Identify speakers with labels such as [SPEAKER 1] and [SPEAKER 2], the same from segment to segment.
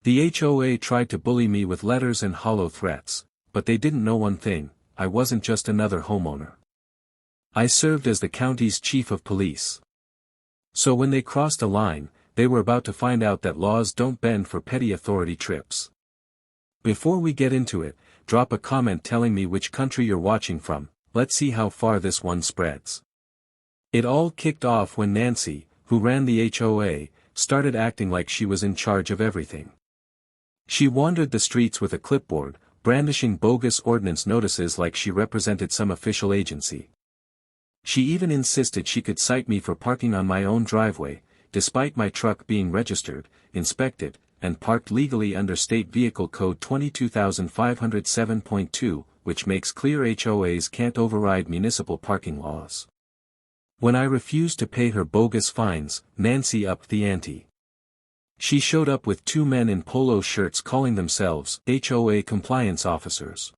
[SPEAKER 1] The HOA tried to bully me with letters and hollow threats, but they didn't know one thing: I wasn't just another homeowner. I served as the county's chief of police. So when they crossed a line, they were about to find out that laws don't bend for petty authority trips. Before we get into it, drop a comment telling me which country you're watching from. Let's see how far this one spreads. It all kicked off when Nancy, who ran the HOA, started acting like she was in charge of everything. She wandered the streets with a clipboard, brandishing bogus ordinance notices like she represented some official agency. She even insisted she could cite me for parking on my own driveway, despite my truck being registered, inspected, and parked legally under State Vehicle Code 22507.2, which makes clear HOAs can't override municipal parking laws. When I refused to pay her bogus fines, Nancy upped the ante. She showed up with two men in polo shirts calling themselves HOA compliance officers.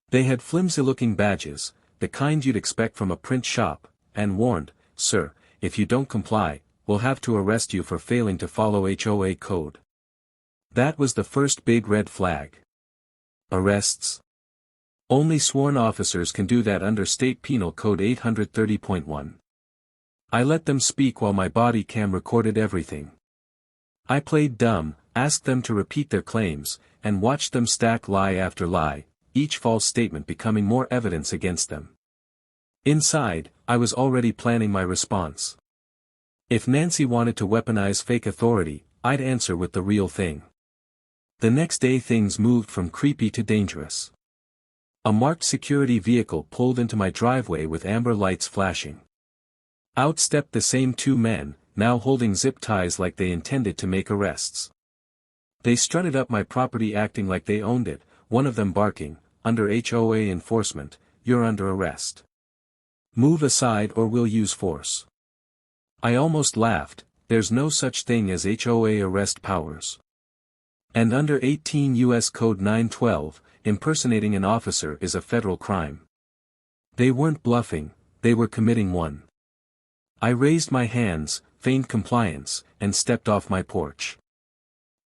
[SPEAKER 1] They had flimsy-looking badges, the kind you'd expect from a print shop, and warned, "Sir, if you don't comply, we'll have to arrest you for failing to follow HOA code." That was the first big red flag. Arrests? Only sworn officers can do that under State Penal Code 830.1. I let them speak while my body cam recorded everything. I played dumb, asked them to repeat their claims, and watched them stack lie after lie, each false statement becoming more evidence against them. Inside, I was already planning my response. If Nancy wanted to weaponize fake authority, I'd answer with the real thing. The next day things moved from creepy to dangerous. A marked security vehicle pulled into my driveway with amber lights flashing. Out stepped the same two men, now holding zip ties like they intended to make arrests. They strutted up my property acting like they owned it, one of them barking, "Under HOA enforcement, you're under arrest. Move aside or we'll use force." I almost laughed. There's no such thing as HOA arrest powers. And under 18 U.S. Code 912, impersonating an officer is a federal crime. They weren't bluffing, they were committing one. I raised my hands, feigned compliance, and stepped off my porch.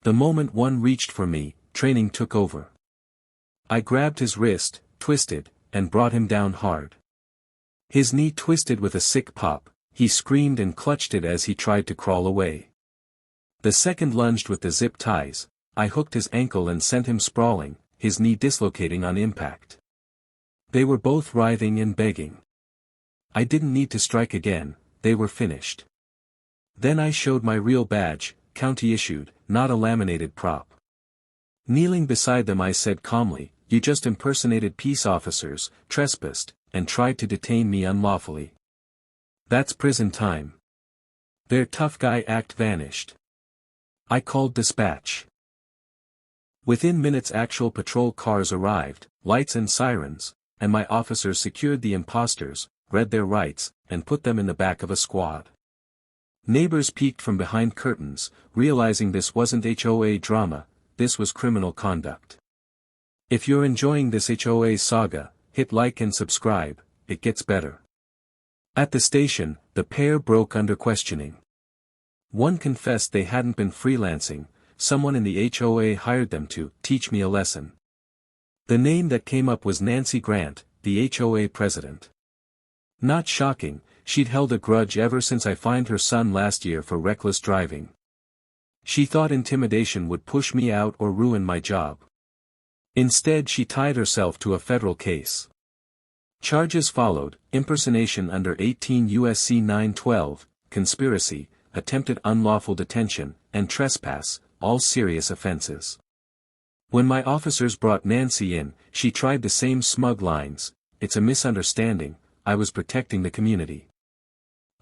[SPEAKER 1] The moment one reached for me, training took over. I grabbed his wrist, twisted, and brought him down hard. His knee twisted with a sick pop, he screamed and clutched it as he tried to crawl away. The second lunged with the zip ties. I hooked his ankle and sent him sprawling, his knee dislocating on impact. They were both writhing and begging. I didn't need to strike again, they were finished. Then I showed my real badge, county issued, not a laminated prop. Kneeling beside them I said calmly, "You just impersonated peace officers, trespassed, and tried to detain me unlawfully. That's prison time." Their tough guy act vanished. I called dispatch. Within minutes actual patrol cars arrived, lights and sirens, and my officers secured the imposters, read their rights, and put them in the back of a squad. Neighbors peeked from behind curtains, realizing this wasn't HOA drama, this was criminal conduct. If you're enjoying this HOA saga, hit like and subscribe, it gets better. At the station, the pair broke under questioning. One confessed they hadn't been freelancing, someone in the HOA hired them to teach me a lesson. The name that came up was Nancy Grant, the HOA president. Not shocking, she'd held a grudge ever since I fined her son last year for reckless driving. She thought intimidation would push me out or ruin my job. Instead she tied herself to a federal case. Charges followed: impersonation under 18 U.S.C. 912, conspiracy, attempted unlawful detention, and trespass, all serious offenses. When my officers brought Nancy in, she tried the same smug lines, "It's a misunderstanding, I was protecting the community."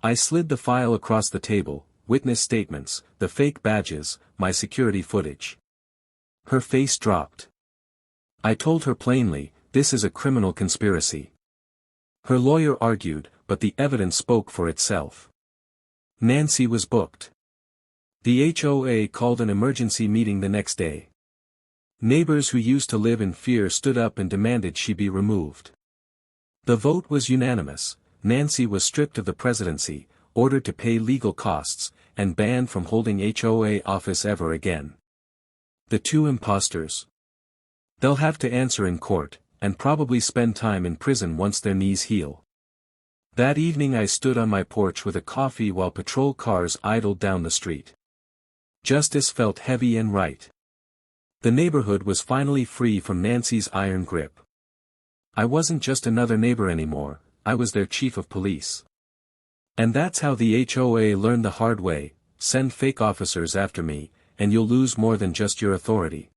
[SPEAKER 1] I slid the file across the table, witness statements, the fake badges, my security footage. Her face dropped. I told her plainly, this is a criminal conspiracy. Her lawyer argued, but the evidence spoke for itself. Nancy was booked. The HOA called an emergency meeting the next day. Neighbors who used to live in fear stood up and demanded she be removed. The vote was unanimous. Nancy was stripped of the presidency, ordered to pay legal costs, and banned from holding HOA office ever again. The two imposters. They'll have to answer in court, and probably spend time in prison once their knees heal. That evening I stood on my porch with a coffee while patrol cars idled down the street. Justice felt heavy and right. The neighborhood was finally free from Nancy's iron grip. I wasn't just another neighbor anymore, I was their chief of police. And that's how the HOA learned the hard way: send fake officers after me, and you'll lose more than just your authority.